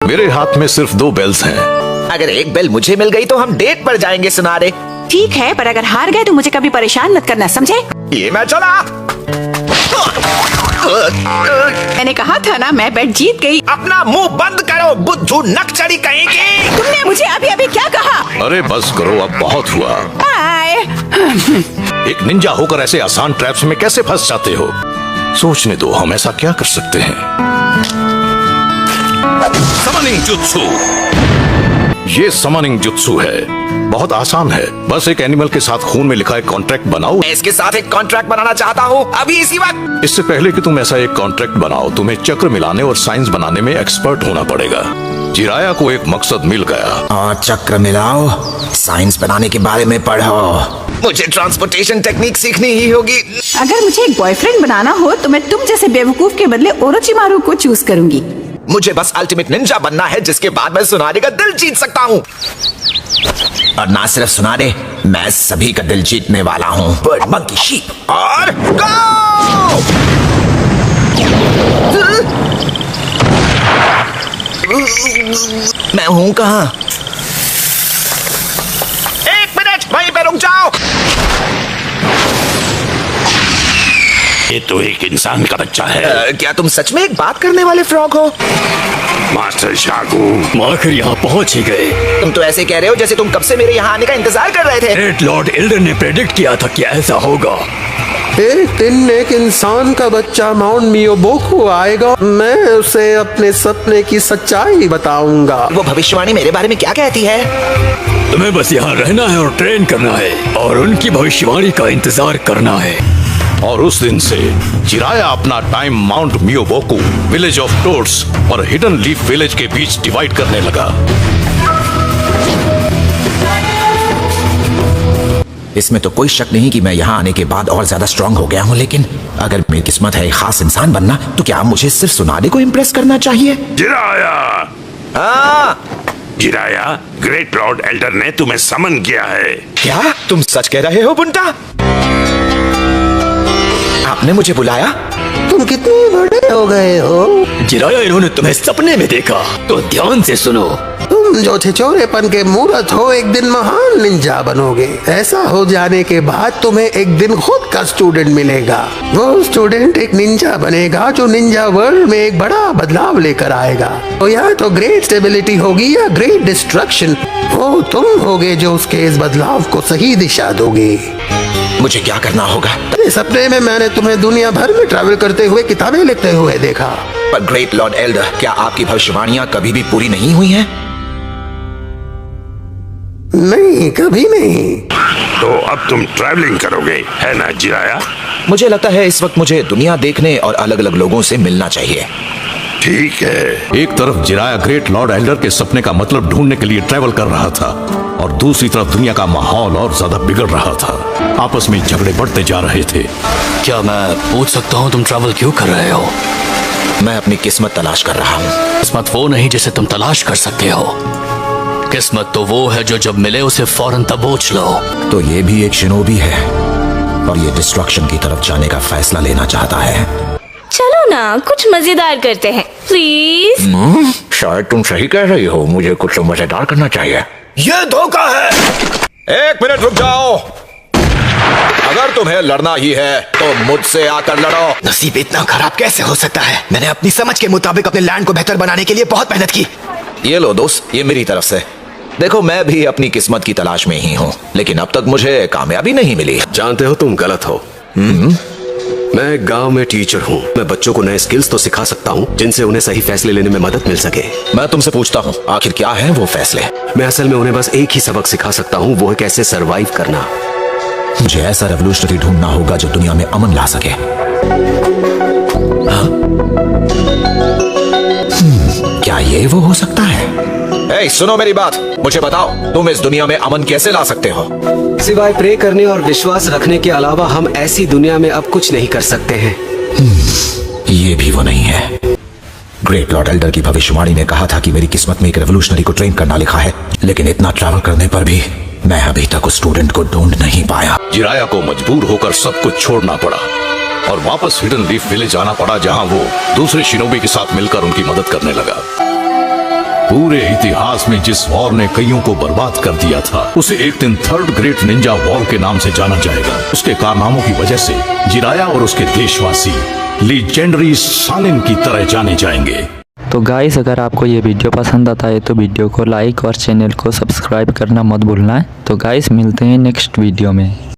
मेरे हाथ में सिर्फ 2 बेल्स हैं। अगर एक बेल मुझे मिल गई तो हम डेट पर जाएंगे सुनारे। ठीक है, पर अगर हार गए तो मुझे कभी परेशान मत करना, समझे? ये मैं चला। मैंने कहा था ना, मैं बेट जीत गई। अपना मुंह बंद करो, बुद्धू नकचड़ी कहेंगी। तुमने मुझे अभी अभी क्या कहा? अरे बस करो, अब बहुत हुआ। बाय। एक निंजा होकर ऐसे आसान ट्रैप्स में कैसे फंस जाते हो? सोचने दो, हम ऐसा क्या कर सकते हैं। Summoning jutsu. ये समनिंग जुत्सु है, बहुत आसान है। बस एक एनिमल के साथ खून में लिखा एक कॉन्ट्रैक्ट बनाओ। मैं इसके साथ एक कॉन्ट्रैक्ट बनाना चाहता हूँ अभी इसी वक्त। इससे पहले कि तुम ऐसा एक कॉन्ट्रैक्ट बनाओ, तुम्हें चक्र मिलाने और साइंस बनाने में एक्सपर्ट होना पड़ेगा। जिराया को एक मकसद मिल गया। और चक्र मिलाओ, साइंस बनाने के बारे में पढ़ो। मुझे ट्रांसपोर्टेशन टेक्निक सीखनी ही होगी। अगर मुझे एक बॉयफ्रेंड बनाना हो तो मैं तुम जैसे बेवकूफ के बदले ओरोचिमारू को चूज करूंगी। मुझे बस अल्टीमेट निंजा बनना है, जिसके बाद मैं सुनारे का दिल जीत सकता हूँ। और ना सिर्फ सुनारे, मैं सभी का दिल जीतने वाला हूँ। बर्ड, मंकी, शीप और गो! मैं हूँ कहाँ? 1 मिनट, वहीं पे रुक जाओ। ये तो एक इंसान का बच्चा है। क्या तुम सच में एक बात करने वाले फ्रॉग हो? मास्टर शाकू, आखिर यहाँ पहुँच ही गए। तुम तो ऐसे कह रहे हो जैसे तुम कब से मेरे यहाँ आने का इंतजार कर रहे थे। ग्रेट लॉर्ड एल्डर ने प्रेडिक्ट किया था कि ऐसा होगा। एक दिन एक इंसान का बच्चा माउंट मियोबोकू आएगा। मैं उसे अपने सपने की सच्चाई बताऊंगा। वो भविष्यवाणी मेरे बारे में क्या कहती है? तुम्हें बस यहाँ रहना है और ट्रेन करना है और उनकी भविष्यवाणी का इंतजार करना है। और उस दिन से जिराया अपना time Mount Myoboku, village of toads और हिडन लीफ विलेज के बीच डिवाइड करने लगा। इसमें तो कोई शक नहीं कि मैं यहाँ आने के बाद और ज्यादा स्ट्रांग हो गया हूँ, लेकिन अगर मेरी किस्मत है एक खास इंसान बनना, तो क्या मुझे सिर्फ सुनारे को इम्प्रेस करना चाहिए? जिराया! हाँ। जिराया, ग्रेट लॉर्ड एल्डर ने तुम्हें समन किया है। क्या तुम सच कह रहे हो बुंटा? आपने मुझे बुलाया? तुम कितने बड़े हो गए हो? जिराया, इन्होंने तुम्हें सपने में देखा, तो ध्यान से सुनो। तुम जो छिछोरेपन के मूर्त हो, एक दिन महान निंजा बनोगे। ऐसा हो जाने के बाद तुम्हें एक दिन खुद का स्टूडेंट मिलेगा। वो स्टूडेंट एक निंजा बनेगा जो निंजा वर्ल्ड में एक बड़ा बदलाव लेकर आएगा। तो या तो ग्रेट स्टेबिलिटी होगी या ग्रेट डिस्ट्रक्शन। वो तुम होगे जो उसके इस बदलाव को सही दिशा दोगे। मुझे क्या करना होगा? इस सपने में मैंने तुम्हें दुनिया भर में ट्रैवल करते हुए किताबें लिखते हुए देखा। पर ग्रेट लॉर्ड एल्डर, क्या आपकी भविष्यवाणियां कभी भी पूरी नहीं हुई हैं? नहीं, कभी नहीं। तो अब तुम ट्रैवलिंग करोगे, है ना जिराया? मुझे लगता है इस वक्त मुझे दुनिया देखने और अलग अलग लोगों से मिलना चाहिए। ठीक है। एक तरफ जिराया ग्रेट लॉर्ड एल्डर के सपने का मतलब ढूंढने के लिए ट्रैवल कर रहा था, और दूसरी तरफ दुनिया का माहौल और ज्यादा बिगड़ रहा था। आपस में झगड़े बढ़ते जा रहे थे। क्या मैं पूछ सकता हूँ तुम ट्रैवल क्यों कर रहे हो? मैं अपनी किस्मत तलाश कर रहा हूँ। किस्मत वो नहीं जिसे तुम तलाश कर सकते हो। किस्मत तो वो है जो जब मिले उसे फौरन दबोच लो। तो ये भी एक शिनोबी है और ये डिस्ट्रक्शन की तरफ जाने का फैसला लेना चाहता है। चलो ना, कुछ मजेदार करते हैं प्लीज। शायद तुम सही कह रही हो, मुझे कुछ तो मजेदार करना चाहिए। ये धोखा है। 1 मिनट रुक जाओ। अगर तुम्हें लड़ना ही है तो मुझसे आकर लड़ो। नसीब इतना खराब कैसे हो सकता है? मैंने अपनी समझ के मुताबिक अपने लैंड को बेहतर बनाने के लिए बहुत मेहनत की। ये लो दोस्त, ये मेरी तरफ से। देखो, मैं भी अपनी किस्मत की तलाश में ही हूँ, लेकिन अब तक मुझे कामयाबी नहीं मिली। जानते हो तुम गलत हो। मैं गांव में टीचर हूँ। मैं बच्चों को नए स्किल्स तो सिखा सकता हूँ जिनसे उन्हें सही फैसले लेने में मदद मिल सके। मैं तुमसे पूछता हूँ, आखिर क्या है वो फैसले? मैं असल में उन्हें बस एक ही सबक सिखा सकता हूँ, वो है कैसे सरवाइव करना। मुझे ऐसा रेवोल्यूशनरी ढूंढना होगा जो दुनिया में अमन ला सके। क्या ये वो हो सकता है? सुनो मेरी बात, मुझे बताओ, तुम इस दुनिया में अमन कैसे ला सकते हो? सिवाय प्रे करने और विश्वास रखने के अलावा हम ऐसी दुनिया में अब कुछ नहीं कर सकते हैं। ये भी वो नहीं है। ग्रेट लॉर्ड एल्डर की भविष्यवाणी ने कहा था कि मेरी किस्मत में एक रेवोल्यूशनरी को ट्रेन करना लिखा है, लेकिन इतना ट्रैवल करने पर भी मैं अभी तक उस स्टूडेंट को ढूंढ नहीं पाया। जिराया को मजबूर होकर सब कुछ छोड़ना पड़ा और वापस हिडन लीफ विलेज आना पड़ा, जहां वो दूसरे शिनोबी के साथ मिलकर उनकी मदद करने लगा। पूरे इतिहास में जिस वॉर ने कईयों को बर्बाद कर दिया था, उसे एक दिन थर्ड ग्रेट निंजा वॉर के नाम से जाना जाएगा। उसके कारनामों की वजह से जिराया और उसके देशवासी लीजेंडरी सालिन की तरह जाने जाएंगे। तो गाइस, अगर आपको ये वीडियो पसंद आता है तो वीडियो को लाइक और चैनल को सब्सक्राइब करना मत भूलना है। तो गाइस, मिलते हैं नेक्स्ट वीडियो में।